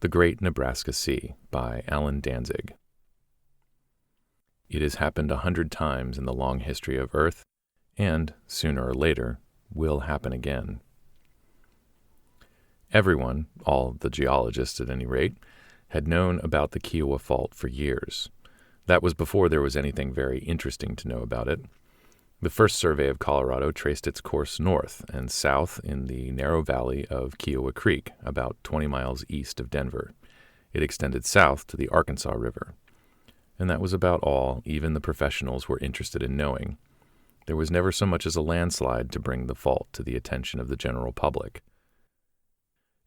The Great Nebraska Sea by Allan Danzig. It has happened 100 times in the long history of Earth, and, sooner or later, will happen again. Everyone, all the geologists at any rate, had known about the Kiowa Fault for years. That was before there was anything very interesting to know about it. The first survey of Colorado traced its course north and south in the narrow valley of Kiowa Creek, about 20 miles east of Denver. It extended south to the Arkansas River. And that was about all even the professionals were interested in knowing. There was never so much as a landslide to bring the fault to the attention of the general public.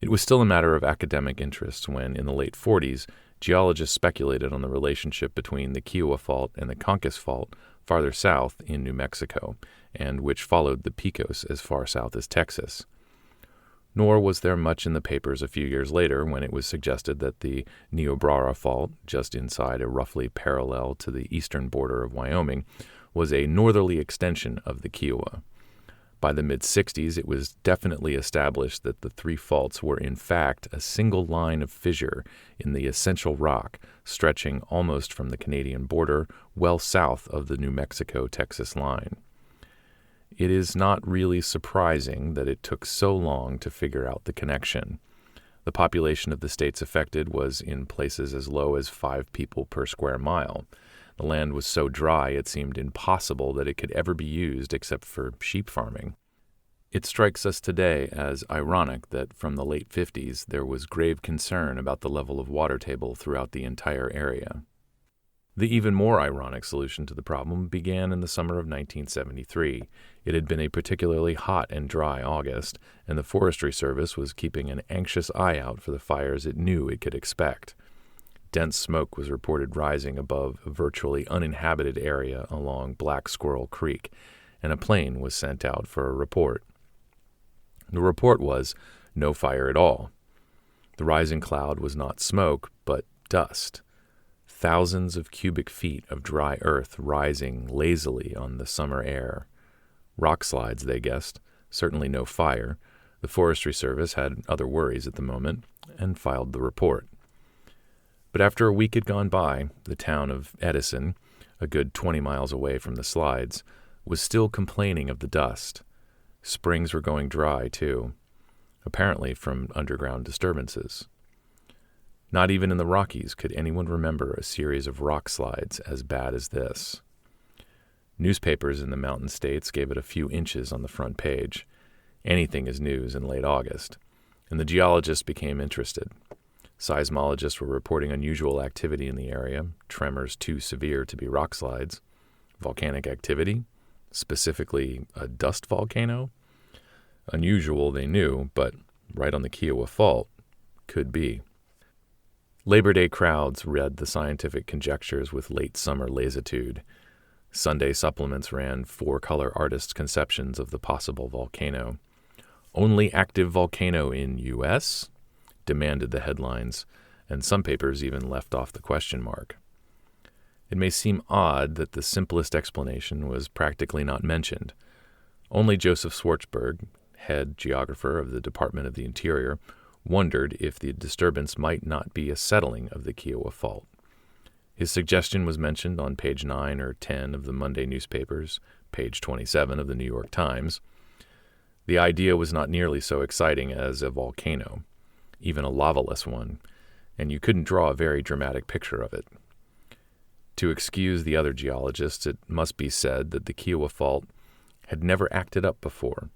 It was still a matter of academic interest when, in the late 40s, geologists speculated on the relationship between the Kiowa Fault and the Conchas Fault farther south in New Mexico, and which followed the Pecos as far south as Texas. Nor was there much in the papers a few years later when it was suggested that the Niobrara Fault, just inside a roughly parallel to the eastern border of Wyoming, was a northerly extension of the Kiowa. By the mid-60s, it was definitely established that the three faults were in fact a single line of fissure in the essential rock, stretching almost from the Canadian border well south of the New Mexico-Texas line. It is not really surprising that it took so long to figure out the connection. The population of the states affected was in places as low as 5 people per square mile. The land was so dry it seemed impossible that it could ever be used except for sheep farming. It strikes us today as ironic that from the late 50s there was grave concern about the level of water table throughout the entire area. The even more ironic solution to the problem began in the summer of 1973. It had been a particularly hot and dry August, and the Forestry Service was keeping an anxious eye out for the fires it knew it could expect. Dense smoke was reported rising above a virtually uninhabited area along Black Squirrel Creek, and a plane was sent out for a report. The report was no fire at all. The rising cloud was not smoke, but dust. Thousands of cubic feet of dry earth rising lazily on the summer air. Rock slides, they guessed, certainly no fire. The Forestry Service had other worries at the moment, and filed the report. But after a week had gone by, the town of Edison, a good 20 miles away from the slides, was still complaining of the dust. Springs were going dry, too, apparently from underground disturbances. Not even in the Rockies could anyone remember a series of rock slides as bad as this. Newspapers in the mountain states gave it a few inches on the front page. Anything is news in late August, and the geologists became interested. Seismologists were reporting unusual activity in the area, tremors too severe to be rock slides. Volcanic activity, specifically a dust volcano. Unusual, they knew, but right on the Kiowa Fault, could be. Labor Day crowds read the scientific conjectures with late summer lassitude. Sunday supplements ran 4-color artists' conceptions of the possible volcano. Only active volcano in U.S.? Demanded the headlines, and some papers even left off the question mark. It may seem odd that the simplest explanation was practically not mentioned. Only Joseph Schwartzberg, head geographer of the Department of the Interior, wondered if the disturbance might not be a settling of the Kiowa Fault. His suggestion was mentioned on page 9 or 10 of the Monday newspapers, page 27 of the New York Times. The idea was not nearly so exciting as a volcano, even a lavaless one, and you couldn't draw a very dramatic picture of it. To excuse the other geologists, it must be said that the Kiowa Fault had never acted up before.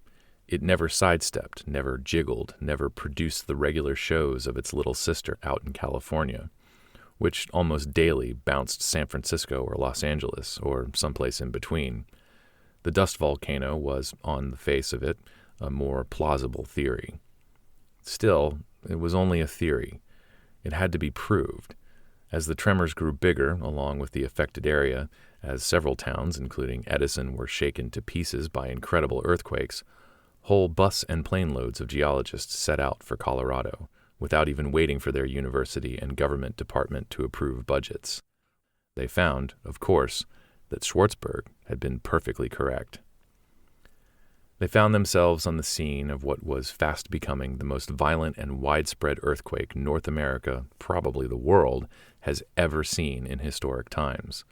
It never sidestepped, never jiggled, never produced the regular shows of its little sister out in California, which almost daily bounced San Francisco or Los Angeles or someplace in between. The dust volcano was, on the face of it, a more plausible theory. Still, it was only a theory. It had to be proved. As the tremors grew bigger, along with the affected area, as several towns, including Edison, were shaken to pieces by incredible earthquakes, whole bus and plane loads of geologists set out for Colorado, without even waiting for their university and government department to approve budgets. They found, of course, that Schwartzberg had been perfectly correct. They found themselves on the scene of what was fast becoming the most violent and widespread earthquake North America, probably the world, has ever seen in historic times.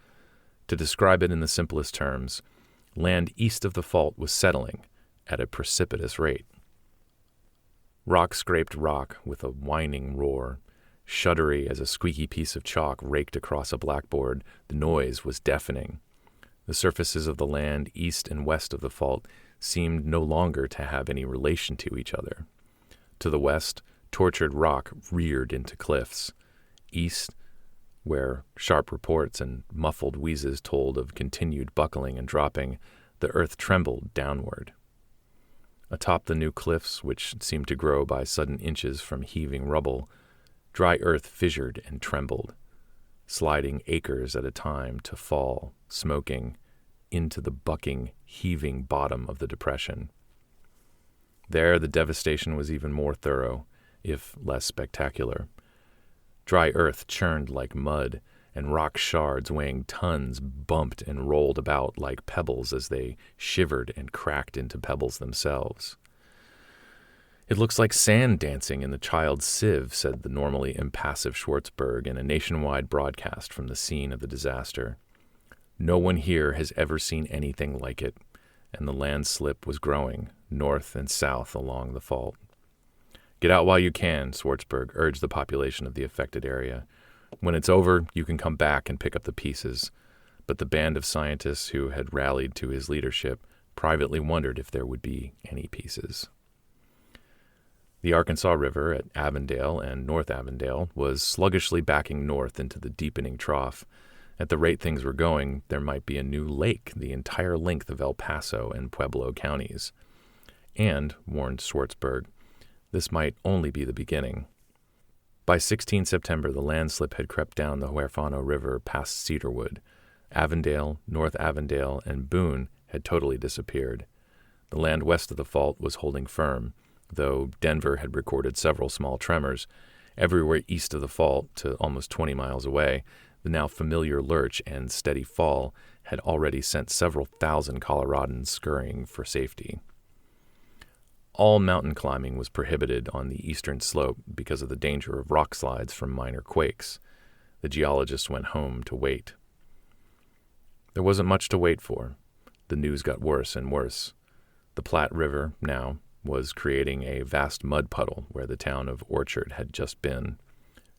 To describe it in the simplest terms, land east of the fault was settling at a precipitous rate. Rock scraped rock with a whining roar. Shuddery as a squeaky piece of chalk raked across a blackboard, the noise was deafening. The surfaces of the land east and west of the fault seemed no longer to have any relation to each other. To the west, tortured rock reared into cliffs. East, where sharp reports and muffled wheezes told of continued buckling and dropping, the earth trembled downward. Atop the new cliffs, which seemed to grow by sudden inches from heaving rubble, dry earth fissured and trembled, sliding acres at a time to fall, smoking, into the bucking, heaving bottom of the depression. There the devastation was even more thorough, if less spectacular. Dry earth churned like mud, and rock shards weighing tons bumped and rolled about like pebbles as they shivered and cracked into pebbles themselves. "It looks like sand dancing in the child's sieve," said the normally impassive Schwartzberg in a nationwide broadcast from the scene of the disaster. "No one here has ever seen anything like it," and the landslip was growing, north and south along the fault. "Get out while you can," Schwartzberg urged the population of the affected area. "When it's over, you can come back and pick up the pieces." But the band of scientists who had rallied to his leadership privately wondered if there would be any pieces. The Arkansas River at Avondale and North Avondale was sluggishly backing north into the deepening trough. At the rate things were going, there might be a new lake the entire length of El Paso and Pueblo counties. And, warned Schwartzberg, this might only be the beginning. By 16 September, the landslip had crept down the Huerfano River past Cedarwood. Avondale, North Avondale, and Boone had totally disappeared. The land west of the fault was holding firm, though Denver had recorded several small tremors. Everywhere east of the fault, to almost 20 miles away, the now familiar lurch and steady fall had already sent several thousand Coloradans scurrying for safety. All mountain climbing was prohibited on the eastern slope because of the danger of rock slides from minor quakes. The geologists went home to wait. There wasn't much to wait for. The news got worse and worse. The Platte River, now, was creating a vast mud puddle where the town of Orchard had just been.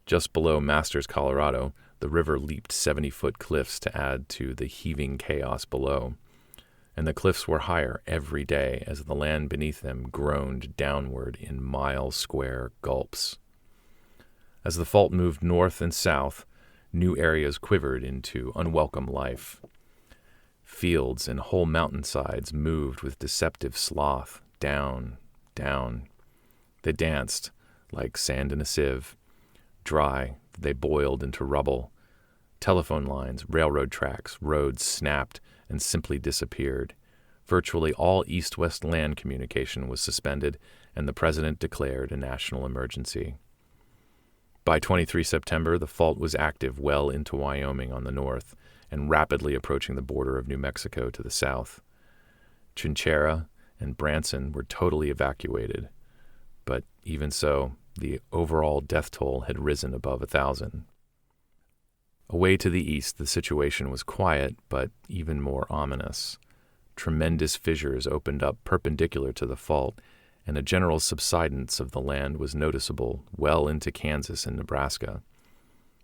Just below Masters, Colorado, the river leaped 70-foot cliffs to add to the heaving chaos below. And the cliffs were higher every day as the land beneath them groaned downward in mile-square gulps. As the fault moved north and south, new areas quivered into unwelcome life. Fields and whole mountainsides moved with deceptive sloth, down, down. They danced like sand in a sieve. Dry, they boiled into rubble. Telephone lines, railroad tracks, roads snapped and simply disappeared. Virtually all east-west land communication was suspended, and the president declared a national emergency. By 23 September, the fault was active well into Wyoming on the north and rapidly approaching the border of New Mexico to the south. Chinchera and Branson were totally evacuated, but even so, the overall death toll had risen above 1,000. Away to the east, the situation was quiet, but even more ominous. Tremendous fissures opened up perpendicular to the fault, and a general subsidence of the land was noticeable well into Kansas and Nebraska.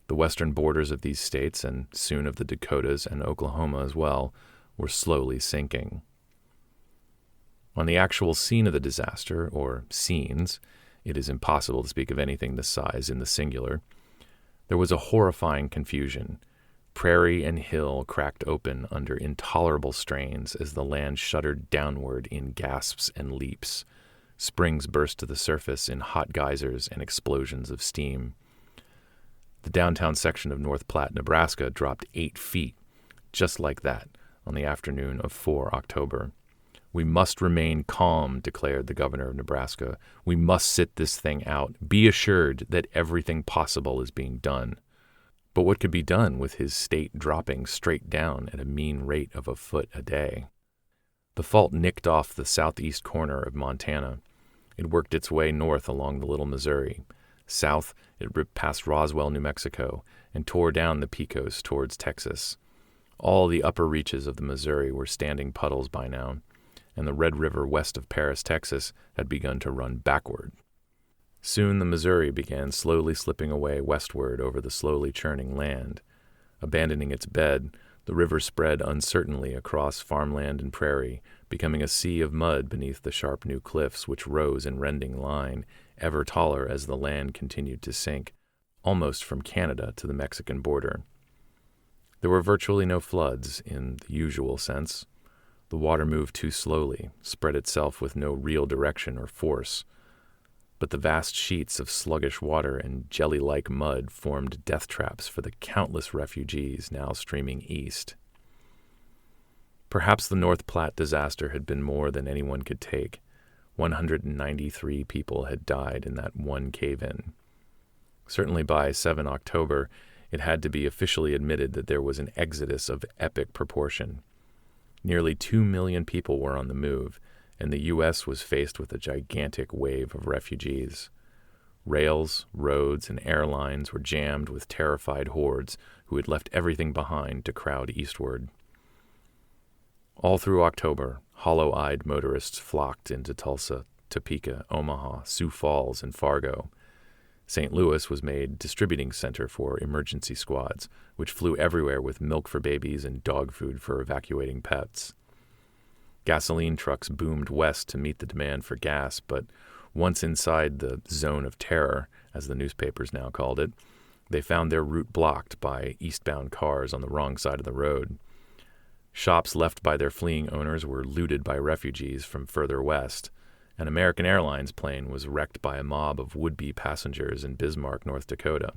The western borders of these states, and soon of the Dakotas and Oklahoma as well, were slowly sinking. On the actual scene of the disaster, or scenes, it is impossible to speak of anything this size in the singular, there was a horrifying confusion. Prairie and hill cracked open under intolerable strains as the land shuddered downward in gasps and leaps. Springs burst to the surface in hot geysers and explosions of steam. The downtown section of North Platte, Nebraska, dropped 8 feet, just like that, on the afternoon of 4 October. "We must remain calm," declared the governor of Nebraska. "We must sit this thing out. Be assured that everything possible is being done." But what could be done with his state dropping straight down at a mean rate of a foot a day? The fault nicked off the southeast corner of Montana. It worked its way north along the Little Missouri. South, it ripped past Roswell, New Mexico, and tore down the Pecos towards Texas. All the upper reaches of the Missouri were standing puddles by now, and the Red River west of Paris, Texas, had begun to run backward. Soon the Missouri began slowly slipping away westward over the slowly churning land. Abandoning its bed, the river spread uncertainly across farmland and prairie, becoming a sea of mud beneath the sharp new cliffs which rose in rending line, ever taller as the land continued to sink, almost from Canada to the Mexican border. There were virtually no floods in the usual sense. The water moved too slowly, spread itself with no real direction or force. But the vast sheets of sluggish water and jelly-like mud formed death traps for the countless refugees now streaming east. Perhaps the North Platte disaster had been more than anyone could take. 193 people had died in that one cave-in. Certainly by 7 October, it had to be officially admitted that there was an exodus of epic proportion. Nearly 2 million people were on the move, and the U.S. was faced with a gigantic wave of refugees. Rails, roads, and airlines were jammed with terrified hordes who had left everything behind to crowd eastward. All through October, hollow-eyed motorists flocked into Tulsa, Topeka, Omaha, Sioux Falls, and Fargo. St. Louis was made distributing center for emergency squads, which flew everywhere with milk for babies and dog food for evacuating pets. Gasoline trucks boomed west to meet the demand for gas, but once inside the zone of terror, as the newspapers now called it, they found their route blocked by eastbound cars on the wrong side of the road. Shops left by their fleeing owners were looted by refugees from further west. An American Airlines plane was wrecked by a mob of would-be passengers in Bismarck, North Dakota.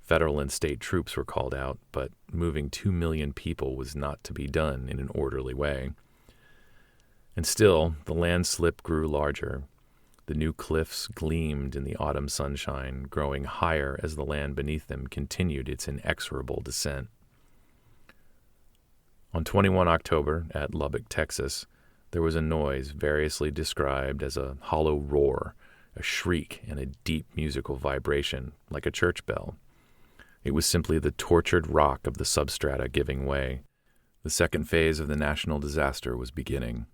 Federal and state troops were called out, but moving 2 million people was not to be done in an orderly way. And still, the landslip grew larger. The new cliffs gleamed in the autumn sunshine, growing higher as the land beneath them continued its inexorable descent. On 21 October, at Lubbock, Texas, there was a noise variously described as a hollow roar, a shriek, and a deep musical vibration, like a church bell. It was simply the tortured rock of the substrata giving way. The second phase of the national disaster was beginning.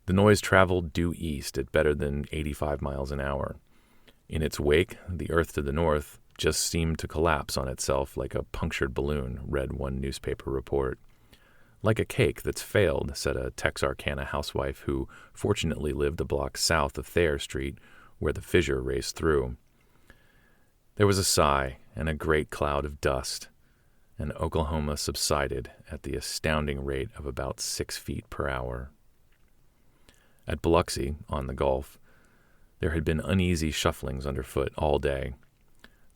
The noise traveled due east at better than 85 miles an hour. In its wake, the earth to the north just seemed to collapse on itself like a punctured balloon, read one newspaper report. Like a cake that's failed, said a Texarkana housewife who fortunately lived a block south of Thayer Street, where the fissure raced through. There was a sigh and a great cloud of dust, and Oklahoma subsided at the astounding rate of about 6 feet per hour. At Biloxi, on the Gulf, there had been uneasy shufflings underfoot all day.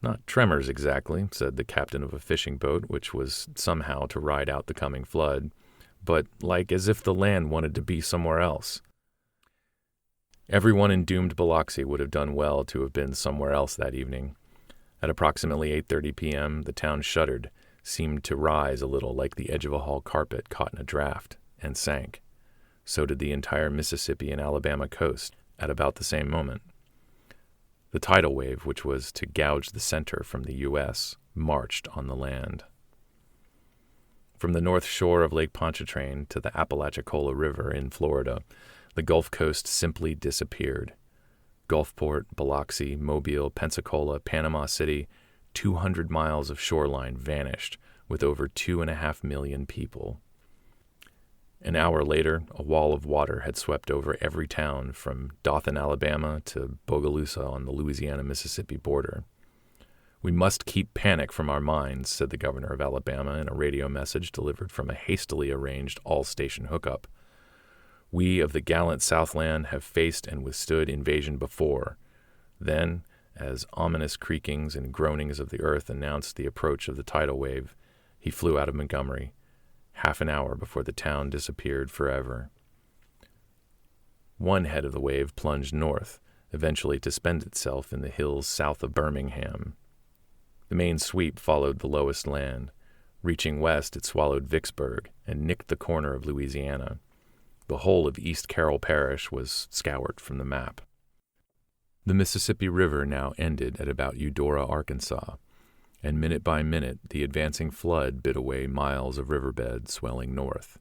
Not tremors exactly, said the captain of a fishing boat, which was somehow to ride out the coming flood, but like as if the land wanted to be somewhere else. Everyone in doomed Biloxi would have done well to have been somewhere else that evening. At approximately 8:30 p.m., the town shuddered, seemed to rise a little like the edge of a hall carpet caught in a draft, and sank. So did the entire Mississippi and Alabama coast at about the same moment. The tidal wave, which was to gouge the center from the U.S., marched on the land. From the north shore of Lake Pontchartrain to the Apalachicola River in Florida, the Gulf Coast simply disappeared. Gulfport, Biloxi, Mobile, Pensacola, Panama City, 200 miles of shoreline vanished with over 2.5 million people. An hour later, a wall of water had swept over every town from Dothan, Alabama to Bogalusa on the Louisiana-Mississippi border. "We must keep panic from our minds," said the governor of Alabama in a radio message delivered from a hastily arranged all-station hookup. "We of the gallant Southland have faced and withstood invasion before." Then, as ominous creakings and groanings of the earth announced the approach of the tidal wave, he flew out of Montgomery, half an hour before the town disappeared forever. One head of the wave plunged north, eventually to spend itself in the hills south of Birmingham. The main sweep followed the lowest land. Reaching west, it swallowed Vicksburg and nicked the corner of Louisiana. The whole of East Carroll Parish was scoured from the map. The Mississippi River now ended at about Eudora, Arkansas, and minute by minute the advancing flood bit away miles of riverbed swelling north.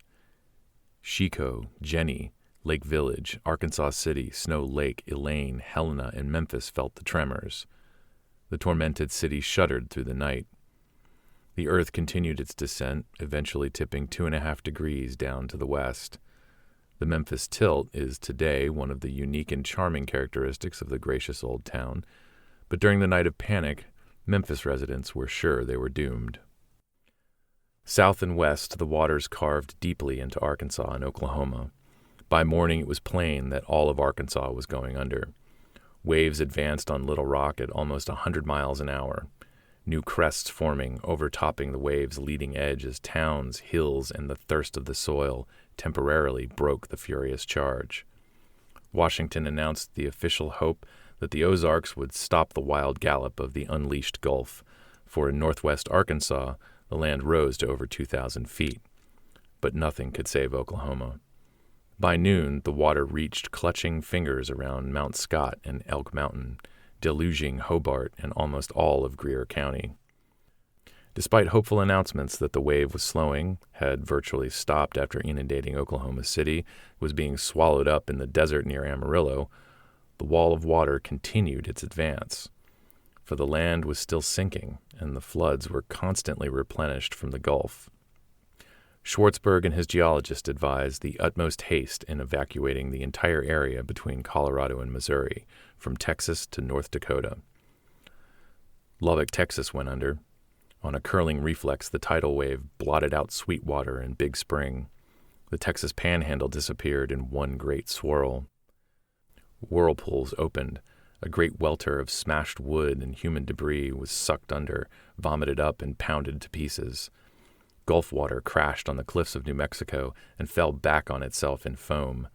Chico, Jenny, Lake Village, Arkansas City, Snow Lake, Elaine, Helena, and Memphis felt the tremors. The tormented city shuddered through the night. The earth continued its descent, eventually tipping 2.5 degrees down to the west. The Memphis tilt is today one of the unique and charming characteristics of the gracious old town, but during the night of panic, Memphis residents were sure they were doomed. South and west, the waters carved deeply into Arkansas and Oklahoma. By morning, it was plain that all of Arkansas was going under. Waves advanced on Little Rock at almost 100 miles an hour, new crests forming, overtopping the waves' leading edge as towns, hills, and the thirst of the soil temporarily broke the furious charge. Washington announced the official hope that the Ozarks would stop the wild gallop of the unleashed Gulf, for in northwest Arkansas, the land rose to over 2,000 feet. But nothing could save Oklahoma. By noon, the water reached clutching fingers around Mount Scott and Elk Mountain, deluging Hobart and almost all of Greer County. Despite hopeful announcements that the wave was slowing, had virtually stopped after inundating Oklahoma City, was being swallowed up in the desert near Amarillo, the wall of water continued its advance. For the land was still sinking, and the floods were constantly replenished from the Gulf. Schwartzberg and his geologist advised the utmost haste in evacuating the entire area between Colorado and Missouri, from Texas to North Dakota. Lubbock, Texas went under. On a curling reflex, the tidal wave blotted out Sweetwater and Big Spring. The Texas Panhandle disappeared in one great swirl. Whirlpools opened. A great welter of smashed wood and human debris was sucked under, vomited up, and pounded to pieces. Gulf water crashed on the cliffs of New Mexico and fell back on itself in foam.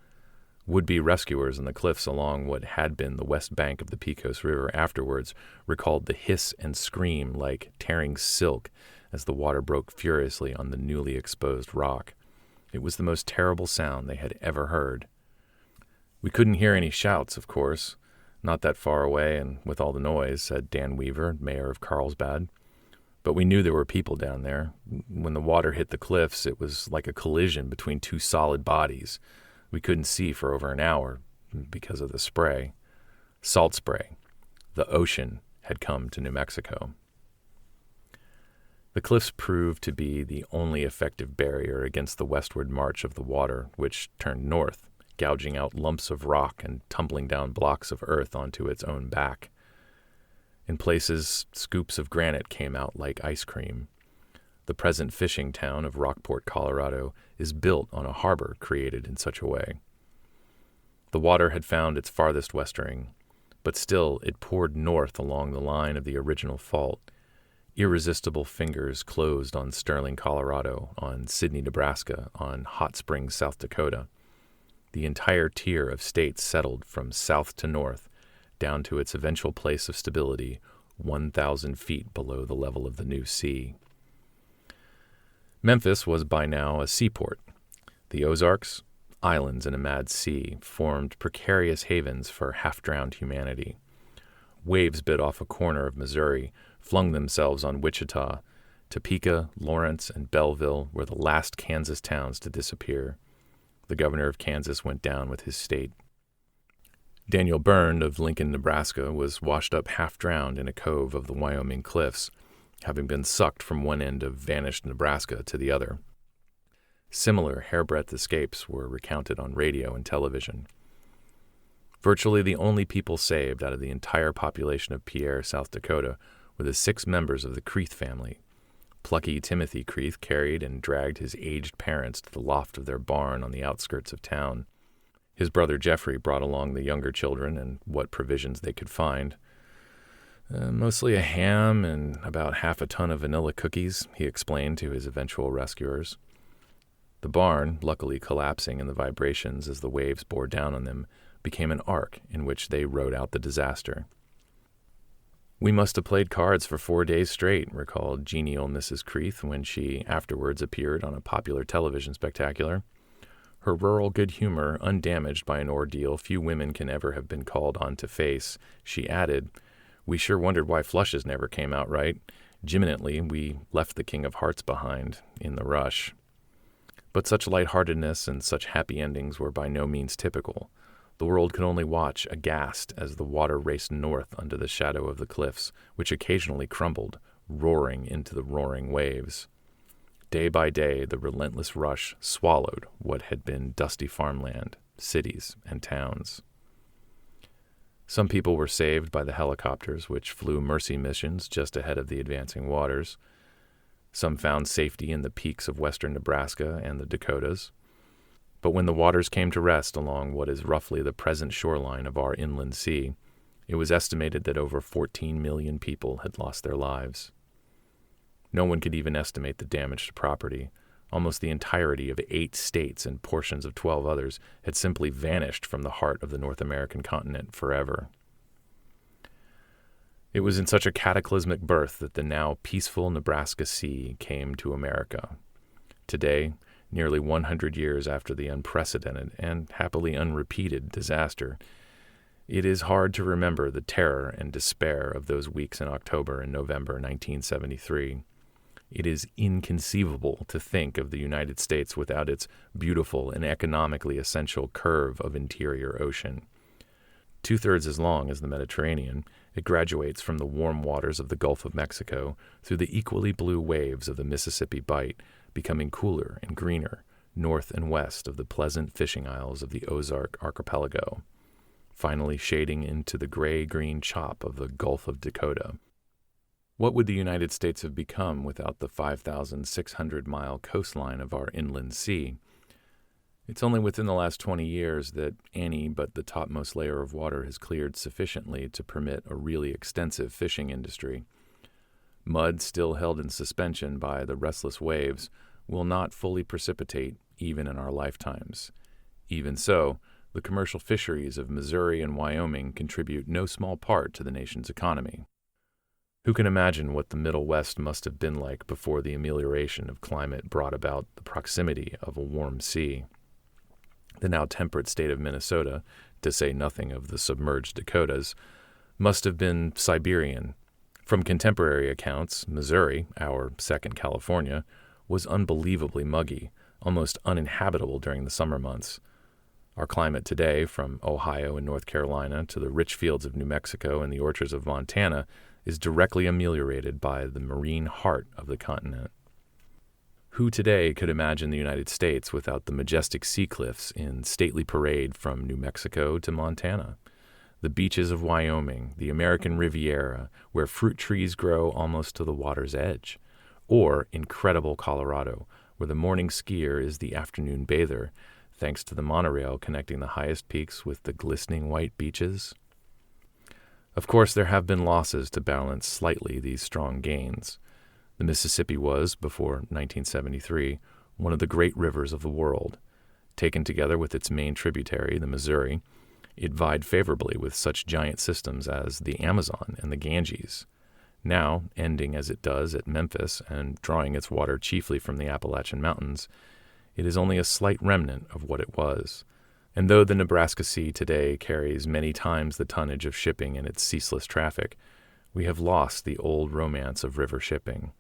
Would-be rescuers on the cliffs along what had been the west bank of the Pecos River afterwards recalled the hiss and scream like tearing silk as the water broke furiously on the newly exposed rock. It was the most terrible sound they had ever heard. We couldn't hear any shouts, of course, not that far away and with all the noise, said Dan Weaver, mayor of Carlsbad. But we knew there were people down there. When the water hit the cliffs, it was like a collision between two solid bodies. We couldn't see for over an hour because of the spray. Salt spray. The ocean had come to New Mexico. The cliffs proved to be the only effective barrier against the westward march of the water, which turned north, gouging out lumps of rock and tumbling down blocks of earth onto its own back. In places, scoops of granite came out like ice cream. The present fishing town of Rockport, Colorado, is built on a harbor created in such a way. The water had found its farthest westering, but still it poured north along the line of the original fault. Irresistible fingers closed on Sterling, Colorado, on Sidney, Nebraska, on Hot Springs, South Dakota. The entire tier of states settled from south to north, down to its eventual place of stability, 1,000 feet below the level of the new sea. Memphis was by now a seaport. The Ozarks, islands in a mad sea, formed precarious havens for half-drowned humanity. Waves bit off a corner of Missouri, flung themselves on Wichita. Topeka, Lawrence, and Belleville were the last Kansas towns to disappear. The governor of Kansas went down with his state. Daniel Byrne of Lincoln, Nebraska, was washed up half-drowned in a cove of the Wyoming cliffs, having been sucked from one end of vanished Nebraska to the other. Similar hairbreadth escapes were recounted on radio and television. Virtually the only people saved out of the entire population of Pierre, South Dakota, were the 6 members of the Creeth family. Plucky Timothy Creeth carried and dragged his aged parents to the loft of their barn on the outskirts of town. His brother Jeffrey brought along the younger children and what provisions they could find. Mostly a ham and about half a ton of vanilla cookies, he explained to his eventual rescuers. The barn, luckily collapsing in the vibrations as the waves bore down on them, became an ark in which they rode out the disaster. "We must have played cards for 4 days straight," recalled genial Mrs. Creeth when she afterwards appeared on a popular television spectacular. Her rural good humor, undamaged by an ordeal few women can ever have been called on to face, she added, "We sure wondered why flushes never came out right. Imminently, we left the King of Hearts behind in the rush." But such lightheartedness and such happy endings were by no means typical. The world could only watch aghast as the water raced north under the shadow of the cliffs, which occasionally crumbled, roaring into the roaring waves. Day by day, the relentless rush swallowed what had been dusty farmland, cities, and towns. Some people were saved by the helicopters, which flew mercy missions just ahead of the advancing waters. Some found safety in the peaks of western Nebraska and the Dakotas. But when the waters came to rest along what is roughly the present shoreline of our inland sea, it was estimated that over 14 million people had lost their lives. No one could even estimate the damage to property. Almost the entirety of 8 states and portions of 12 others had simply vanished from the heart of the North American continent forever. It was in such a cataclysmic birth that the now peaceful Nebraska Sea came to America. Today, nearly 100 years after the unprecedented and happily unrepeated disaster, it is hard to remember the terror and despair of those weeks in October and November 1973. It is inconceivable to think of the United States without its beautiful and economically essential curve of interior ocean. 2/3 as long as the Mediterranean, it graduates from the warm waters of the Gulf of Mexico through the equally blue waves of the Mississippi Bight, becoming cooler and greener north and west of the pleasant fishing isles of the Ozark archipelago, finally shading into the gray-green chop of the Gulf of Dakota. What would the United States have become without the 5,600-mile coastline of our inland sea? It's only within the last 20 years that any but the topmost layer of water has cleared sufficiently to permit a really extensive fishing industry. Mud still held in suspension by the restless waves will not fully precipitate even in our lifetimes. Even so, the commercial fisheries of Missouri and Wyoming contribute no small part to the nation's economy. Who can imagine what the Middle West must have been like before the amelioration of climate brought about the proximity of a warm sea? The now temperate state of Minnesota, to say nothing of the submerged Dakotas, must have been Siberian. From contemporary accounts, Missouri, our second California, was unbelievably muggy, almost uninhabitable during the summer months. Our climate today, from Ohio and North Carolina to the rich fields of New Mexico and the orchards of Montana, is directly ameliorated by the marine heart of the continent. Who today could imagine the United States without the majestic sea cliffs in stately parade from New Mexico to Montana? The beaches of Wyoming, the American Riviera, where fruit trees grow almost to the water's edge, or incredible Colorado, where the morning skier is the afternoon bather, thanks to the monorail connecting the highest peaks with the glistening white beaches. Of course, there have been losses to balance slightly these strong gains. The Mississippi was, before 1973, one of the great rivers of the world. Taken together with its main tributary, the Missouri, it vied favorably with such giant systems as the Amazon and the Ganges. Now, ending as it does at Memphis and drawing its water chiefly from the Appalachian Mountains, it is only a slight remnant of what it was. And though the Nebraska Sea today carries many times the tonnage of shipping in its ceaseless traffic, we have lost the old romance of river shipping.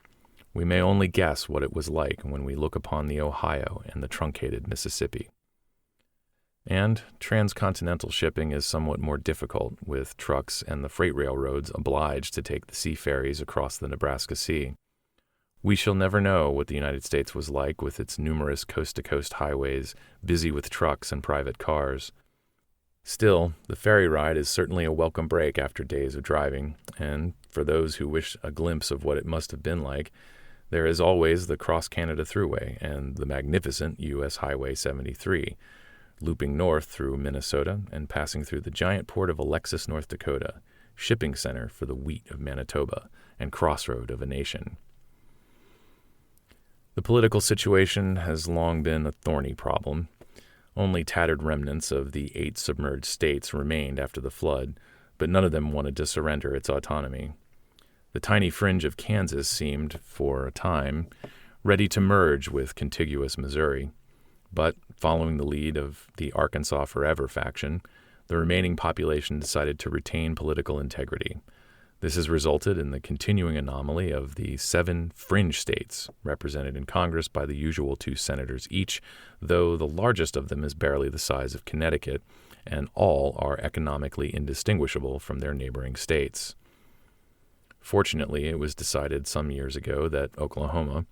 We may only guess what it was like when we look upon the Ohio and the truncated Mississippi. And transcontinental shipping is somewhat more difficult, with trucks and the freight railroads obliged to take the sea ferries across the Nebraska Sea. We shall never know what the United States was like with its numerous coast-to-coast highways, busy with trucks and private cars. Still, the ferry ride is certainly a welcome break after days of driving, and for those who wish a glimpse of what it must have been like, there is always the Cross-Canada Thruway and the magnificent U.S. Highway 73, looping north through Minnesota and passing through the giant port of Alexis, North Dakota, shipping center for the wheat of Manitoba and crossroad of a nation. The political situation has long been a thorny problem. Only tattered remnants of the 8 submerged states remained after the flood, but none of them wanted to surrender its autonomy. The tiny fringe of Kansas seemed, for a time, ready to merge with contiguous Missouri, but following the lead of the Arkansas Forever faction, the remaining population decided to retain political integrity. This has resulted in the continuing anomaly of the 7 fringe states, represented in Congress by the usual 2 senators each, though the largest of them is barely the size of Connecticut, and all are economically indistinguishable from their neighboring states. Fortunately, it was decided some years ago that Oklahoma,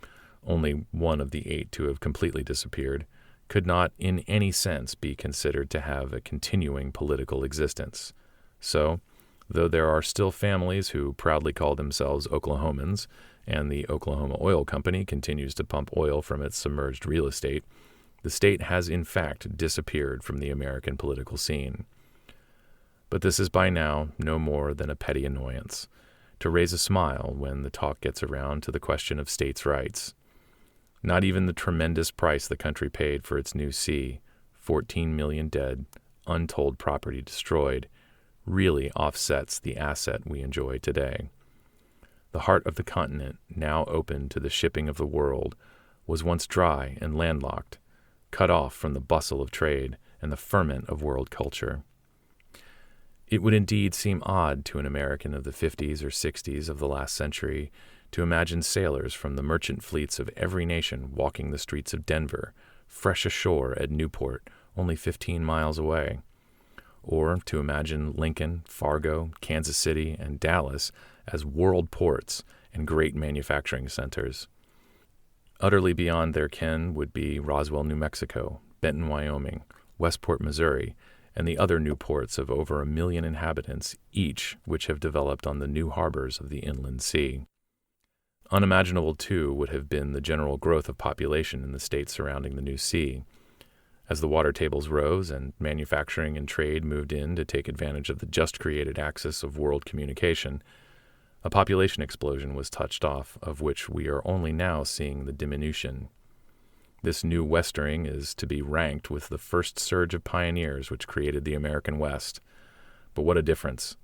only one of the 8 to have completely disappeared, could not in any sense be considered to have a continuing political existence. So, though there are still families who proudly call themselves Oklahomans, and the Oklahoma Oil Company continues to pump oil from its submerged real estate, the state has in fact disappeared from the American political scene. But this is by now no more than a petty annoyance, to raise a smile when the talk gets around to the question of states' rights. Not even the tremendous price the country paid for its new sea, 14 million dead, untold property destroyed, really offsets the asset we enjoy today. The heart of the continent, now open to the shipping of the world, was once dry and landlocked, cut off from the bustle of trade and the ferment of world culture. It would indeed seem odd to an American of the 50s or 60s of the last century to imagine sailors from the merchant fleets of every nation walking the streets of Denver, fresh ashore at Newport, only 15 miles away, or to imagine Lincoln, Fargo, Kansas City, and Dallas as world ports and great manufacturing centers. Utterly beyond their ken would be Roswell, New Mexico, Benton, Wyoming, Westport, Missouri, and the other new ports of over 1 million inhabitants, each which have developed on the new harbors of the inland sea. Unimaginable, too, would have been the general growth of population in the states surrounding the new sea. As the water tables rose and manufacturing and trade moved in to take advantage of the just-created axis of world communication, a population explosion was touched off, of which we are only now seeing the diminution. This new westering is to be ranked with the first surge of pioneers which created the American West. But what a difference!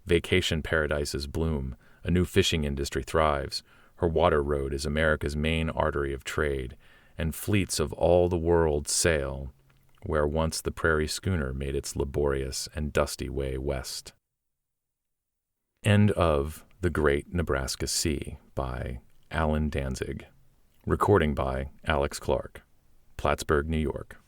Vacation paradises bloom, a new fishing industry thrives, her water road is America's main artery of trade, and fleets of all the world sail, where once the prairie schooner made its laborious and dusty way west. End of The Great Nebraska Sea by Allan Danzig. Recording by Alex Clark, Plattsburgh, New York.